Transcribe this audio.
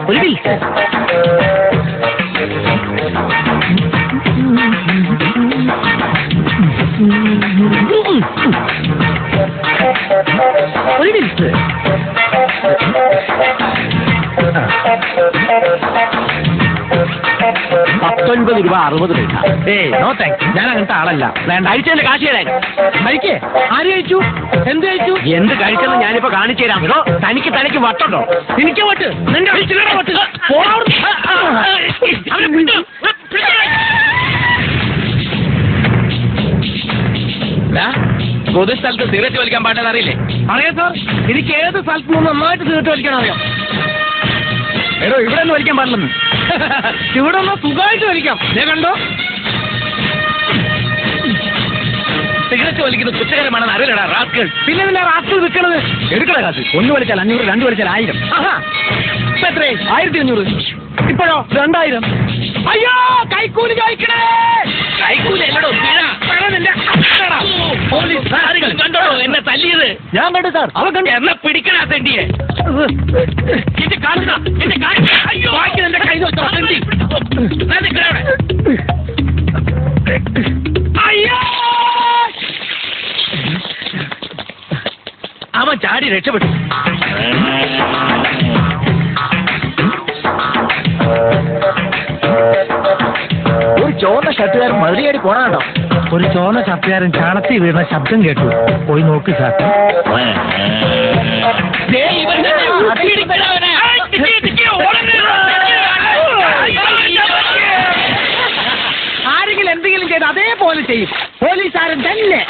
ഒരു മിനിറ്റ്. 19 രൂപ 60 പൈസ. നോ താങ്ക്സ്, ഞാൻ അങ്ങനത്തെ ആളല്ല. വേണ്ട, അഴിച്ചതിന്റെ കാശ് തരാൻ. കഴിക്കേ? ആര് കഴിച്ചു? എന്ത് കഴിച്ചു? എന്ത് കഴിച്ചെന്ന് ഞാനിപ്പോ കാണിച്ചു തരാം. തനിക്ക് വട്ടുണ്ടോ? എനിക്ക് വട്ട്. നിന്റെ വട്ട്. പൊതുസ്ഥലത്ത് സിഗരറ്റ് വലിക്കാൻ പാടില്ലെന്ന് അറിയില്ലേ? അറിയാം സാർ, എനിക്ക് ഏത് സ്ഥലത്ത് നിന്ന് നന്നായിട്ട് സിഗരറ്റ് വലിക്കാൻ അറിയാം. എടോ, ഇവിടെ ഒന്നും വലിക്കാൻ പാടില്ലെന്ന്. ഇവിടെ ഒന്ന് സുഖമായിട്ട് വലിക്കാം. ഞാൻ കണ്ടോ? സിഗരറ്റ് വലിക്കുന്നത് കുറ്റകരമാണെന്ന് അറിയില്ലടാ റാസ്കൾ. പിന്നെ നിന്നെ റാസ്കൾ വിൽക്കണത്? എടുക്കണ കാശ്. 1 വലിച്ചാൽ 500, 2 വലിച്ചാൽ 1000. ഇപ്പൊ എത്രേ? 1500. ഇപ്പോഴോ 2000. അയ്യോ, കൈക്കൂലി ചോദിക്കണേ. കൈക്കൂലി എന്നോടോ കണ്ടോ എന്നെ തല്ലിയത്? ഞാൻ കണ്ടു സാർ. അവൻ കണ്ടു. എന്നെ പിടിക്കണ തെണ്ടിയെ. എന്റെ കാണുന്ന അയ്യോ, എന്റെ കൈ അയ്യോ. അവൻ ചാടി രക്ഷപ്പെട്ടു. ഒരു ചോന്ന ഷർട്ടുകാരൻ മധുരയാടി പോണോ? ഒരു ചോന്ന ഷർട്ടുകാരൻ ചാണത്തി വീണ ശബ്ദം കേട്ടു. പോയി നോക്ക് സാർ. ആരെങ്കിലും എന്തെങ്കിലും ചെയ്ത് അതേപോലെ ചെയ്യും പോലീസുകാരൻ തന്നെ.